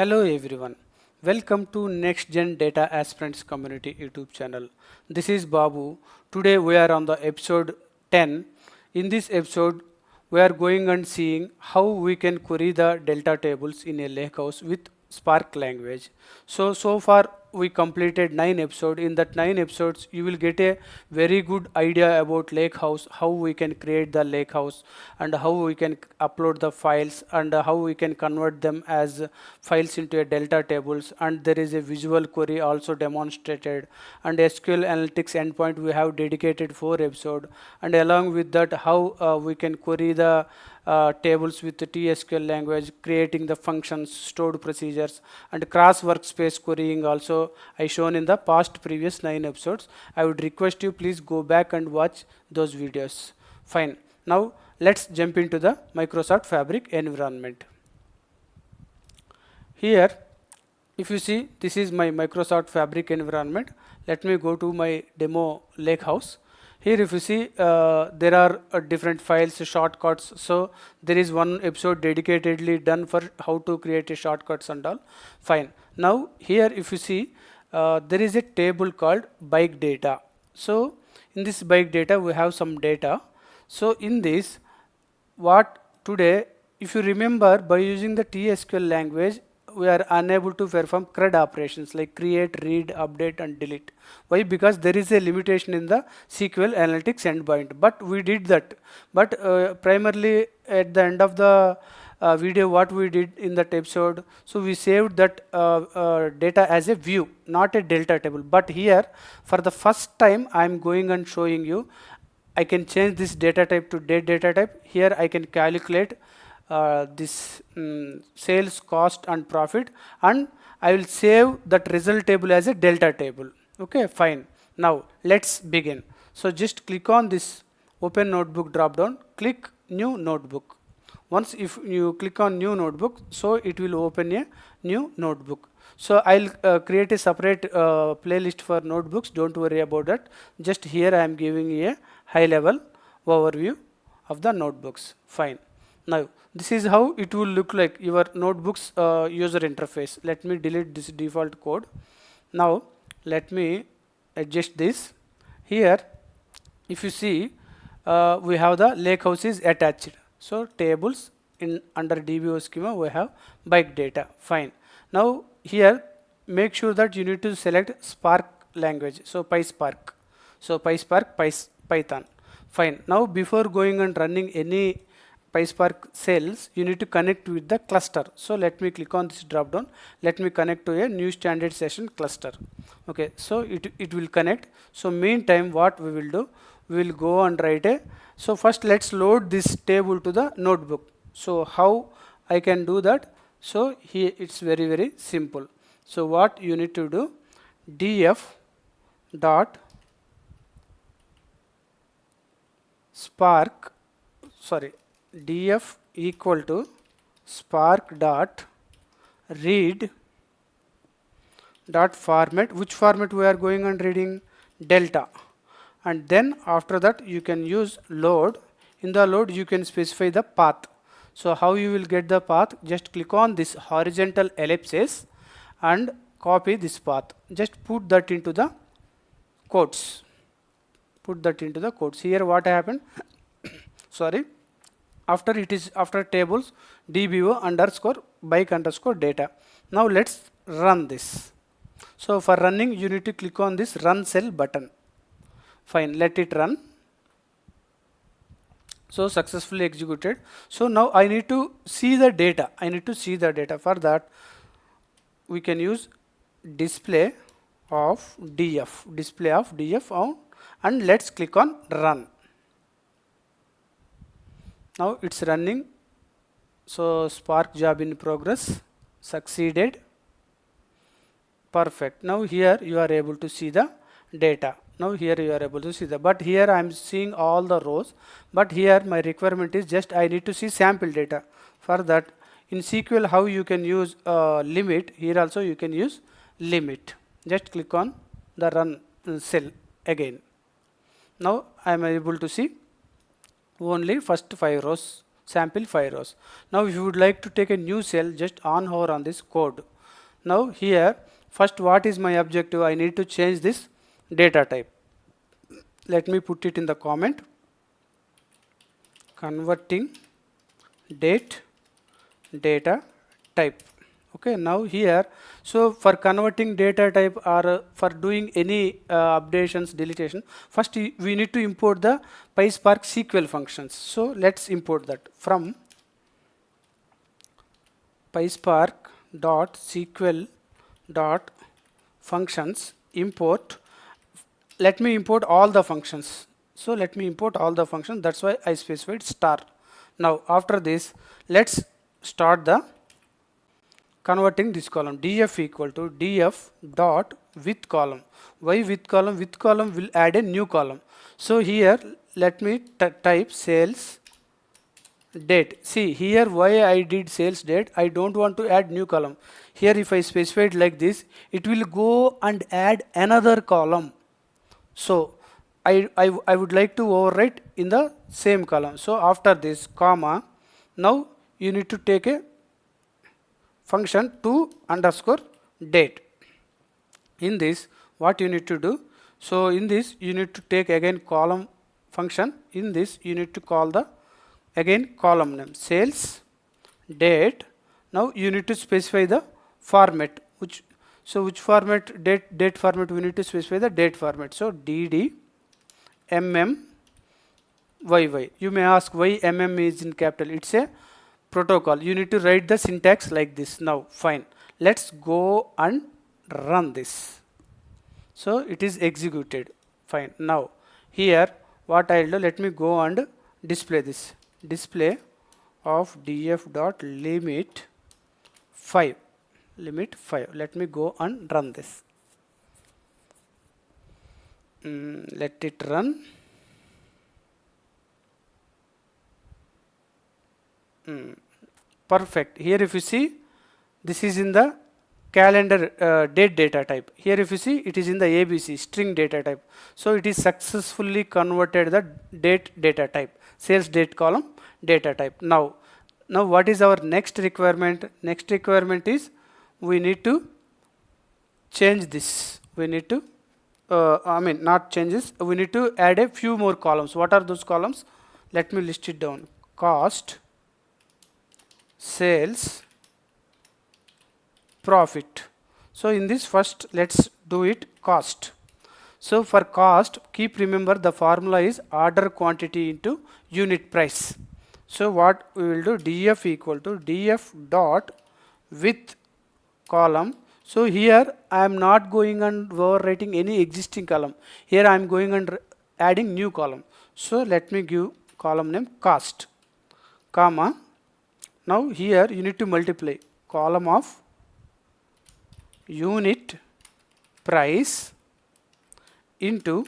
Hello everyone. Welcome to Next Gen Data Aspirants Community YouTube channel. This is Babu. Today we are on the episode 10. In this episode, we are going and seeing how we can query the delta tables in a lakehouse with Spark language. So far we completed 9 episodes. In that 9 episodes, you will get a very good idea about Lakehouse, how we can create the Lakehouse and how we can upload the files and how we can convert them as files into a delta tables, and there is a visual query also demonstrated, and SQL Analytics Endpoint we have dedicated 4 episodes, and along with that how we can query the tables with the TSQL language, creating the functions, stored procedures, and cross workspace querying also I shown in the past previous 9 episodes. I would request you please go back and watch those videos. Fine. Now let's jump into the Microsoft Fabric environment. Here, if you see, this is my Microsoft Fabric environment. Let me go to my demo Lakehouse. Here if you see, there are different files, shortcuts. So there is one episode dedicatedly done for how to create a shortcuts and all. Fine. Now here if you see, there is a table called bike data. So in this bike data we have some data. So in this, what today, if you remember, by using the TSQL language, we are unable to perform CRUD operations like create, read, update and delete. Why? Because there is a limitation in the SQL Analytics Endpoint, but we did that. But primarily at the end of the video, what we did in that episode, so we saved that data as a view, not a delta table. But here, for the first time, I am going and showing you, I can change this data type to date data type. Here I can calculate this sales, cost and profit, and I will save that result table as a delta table. Okay, fine. Now let's begin. So just click on this open notebook drop down, click new notebook. Once if you click on new notebook, so it will open a new notebook. So I'll create a separate playlist for notebooks. Don't worry about that. Just here I am giving a high level overview of the notebooks. Fine. Now this is how it will look like, your notebooks user interface. Let me delete this default code. Now let me adjust this. Here if you see, we have the Lakehouse is attached. So tables in under DBO schema we have bike data. Fine. Now here make sure that you need to select Spark language. So PySpark. So PySpark, Python. Fine. Now before going and running any PySpark cells, you need to connect with the cluster. So let me click on this drop down. Let me connect to a new standard session cluster. Okay, so it will connect. So meantime, what we will do, we will go and write a, so first let's load this table to the notebook. So how I can do that? So here it's very simple. So what you need to do, df dot spark, sorry, df equal to spark dot read dot format. Which format we are going and reading? Delta. And then after that you can use load. In the load you can specify the path. So how you will get the path? Just click on this horizontal ellipses and copy this path. Just put that into the quotes. Put that into the quotes. Here what happened? Sorry. After it is after tables dbo underscore bike underscore data. Now let's run this. So for running you need to click on this run cell button. Fine, let it run. So successfully executed. So now I need to see the data. I need to see the data. For that we can use display of df on, and let's click on run. Now it's running. So Spark job in progress, succeeded. Perfect. Now here you are able to see the data. Now here you are able to see the, but here I am seeing all the rows, but here my requirement is just I need to see sample data. For that in SQL how you can use limit, here also you can use limit. Just click on the run cell again. Now I am able to see only first 5 rows sample 5 rows. Now if you would like to take a new cell, just on hover on this code. Now here, first what is my objective? I need to change this data type. Let me put it in the comment. Converting date data type. Okay, now here, so for converting data type or for doing any updations, deletion, first we need to import the PySpark SQL functions. So let's import that from PySpark.sql.functions import. Let me import all the functions. So let me import all the functions. That's why I specified star. Now after this, let's start the converting this column. df equal to df dot with column. Why with column? With column will add a new column. So here let me type sales date. See here why I did sales date. I don't want to add new column. Here if I specify it like this, it will go and add another column. So I would like to overwrite in the same column. So after this comma, now you need to take a function to underscore date. In this, what you need to do? So in this you need to take again column function. In this you need to call the again column name sales date. Now you need to specify the format. Which format? Date format. We need to specify the date format. So dd YY. You may ask why is in capital. It's a protocol. You need to write the syntax like this. Now fine, let's go and run this. So it is executed. Fine. Now here what I'll do, let me go and display this. Display of df dot limit 5. Let me go and run this. Let it run. Perfect. Here if you see, this is in the calendar date data type. Here if you see, it is in the ABC string data type. So it is successfully converted the date data type, sales date column data type. Now what is our next requirement? Next requirement is we need to change this. We need to not changes. We need to add a few more columns. What are those columns? Let me list it down. Cost, sales, profit. So in this first let's do it cost. So for cost, keep remember the formula is order quantity into unit price. So what we will do, df equal to df dot with column. So here I am not going and overwriting any existing column. Here I am going and adding new column. So let me give column name cost, comma. Now here you need to multiply column of unit price into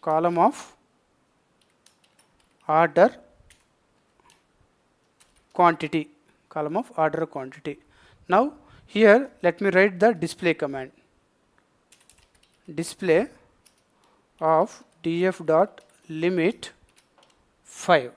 column of order quantity, column of order quantity. Now here let me write the display command. Display of df dot limit 5.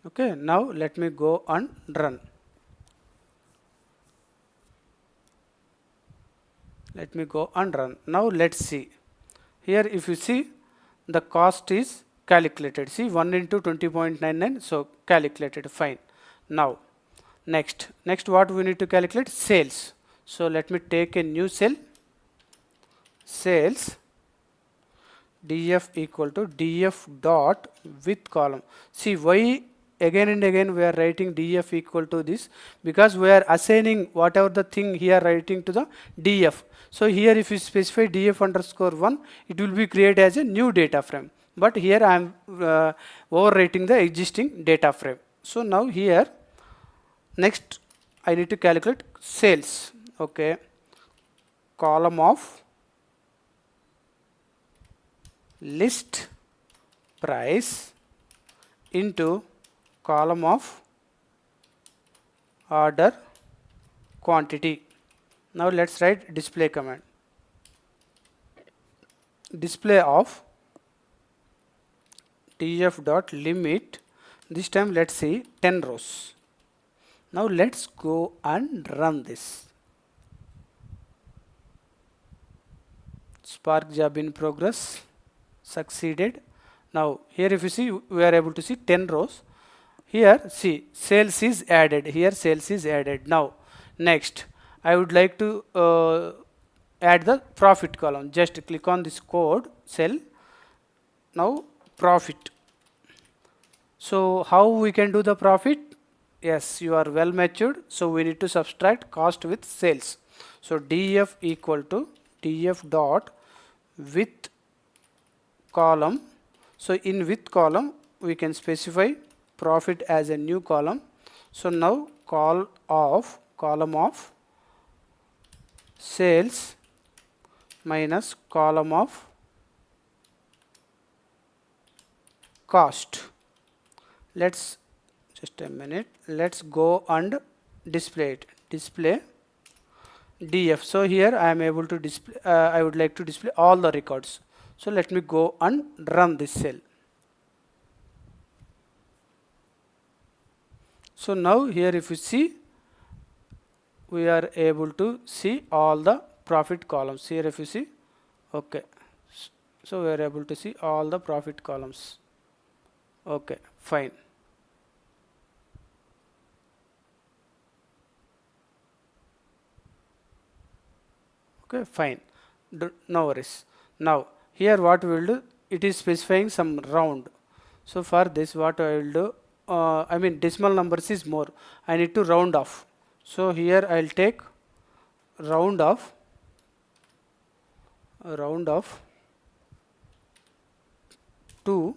Okay, now let me go and run. Let me go and run. Now let's see. Here if you see, the cost is calculated. See 1 into 20.99. So calculated. Fine. Now next what we need to calculate? Sales. So let me take a new cell. Sales df equal to df dot with column. See why again and again we are writing df equal to this, because we are assigning whatever the thing here writing to the df. So here if you specify df underscore 1, it will be created as a new data frame. But here I am overwriting the existing data frame. So now here next I need to calculate sales. Okay, column of list price into column of order quantity. Now let's write display command. Display of df dot limit. This time let's see 10 rows. Now let's go and run this. Spark job in progress, succeeded. Now here if you see, we are able to see 10 rows. Here see sales is added, here sales is added. Now next I would like to add the profit column. Just click on this code cell. Now profit. So how we can do the profit? Yes, you are well matured. So we need to subtract cost with sales. So df equal to df dot with column. So in with column we can specify profit as a new column. So now column of sales minus column of cost. Let's just a minute. Let's go and display it. Display df. So here I am able to display. I would like to display all the records. So let me go and run this cell. So now here if you see, we are able to see all the profit columns. Here if you see, okay. So we are able to see all the profit columns. Okay, fine. Okay, fine. No worries. Now here what we will do, it is specifying some round. So for this what I will do, I mean decimal numbers is more. I need to round off. So here I will take round off 2.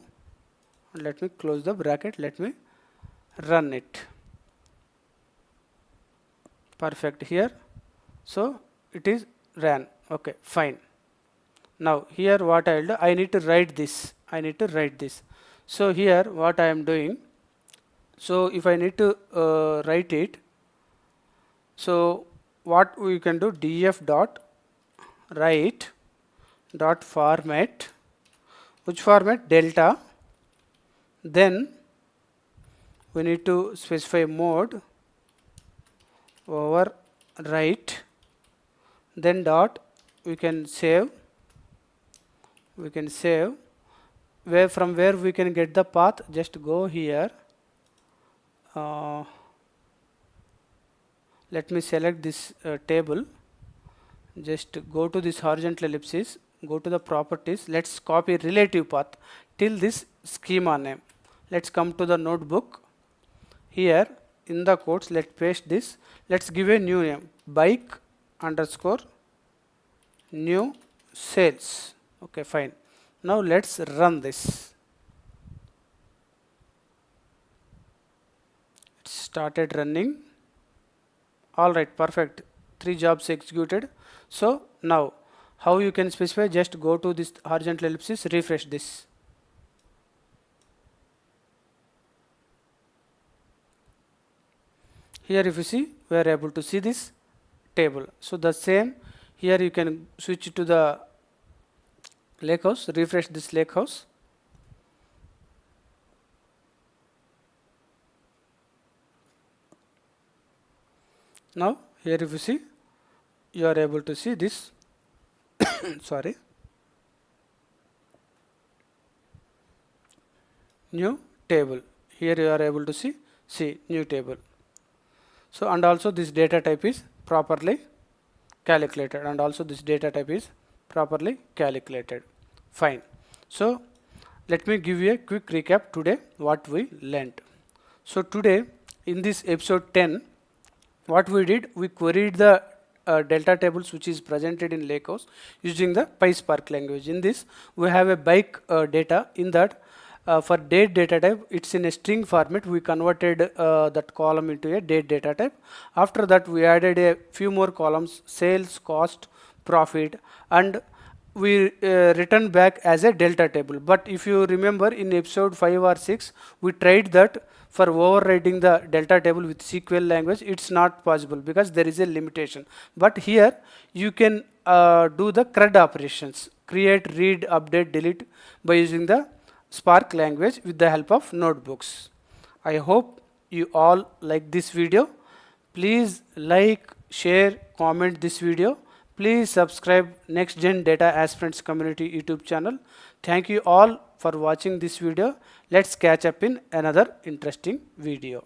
Let me close the bracket. Let me run it. Perfect here. So it is ran. Okay, fine. Now here what I will do, I need to write this. So here what I am doing, so if I need to write it, so what we can do, df dot write dot format, which format? Delta. Then we need to specify mode over write, then dot we can save. Where from where we can get the path, just go here. Let me select this table. Just go to this horizontal ellipsis, go to the properties. Let's copy relative path till this schema name. Let's come to the notebook. Here in the quotes, let's paste this. Let's give a new name, bike underscore new sales. Okay, fine. Now let's run this. It started running. All right, perfect. 3 jobs executed. So now how you can specify? Just go to this horizontal ellipsis, refresh this. Here if you see, we are able to see this table. So the same here you can switch to the Lakehouse, refresh this Lakehouse. Now here if you see, you are able to see this sorry, new table. Here you are able to see new table. So and also this data type is properly calculated, and also this data type is properly calculated. Fine. So let me give you a quick recap today what we learnt. So today in this episode 10, what we did, we queried the delta tables which is presented in Lakehouse using the PySpark language. In this we have a bike data. In that for date data type, it's in a string format. We converted that column into a date data type. After that we added a few more columns, sales, cost, profit, and we return back as a delta table. But if you remember in episode 5 or 6, we tried that for overriding the delta table with SQL language. It's not possible because there is a limitation. But here you can do the CRUD operations, create, read, update, delete by using the Spark language with the help of notebooks. I hope you all like this video. Please like, share, comment this video. Please subscribe Next Gen Data Aspirants Community YouTube channel. Thank you all for watching this video. Let's catch up in another interesting video.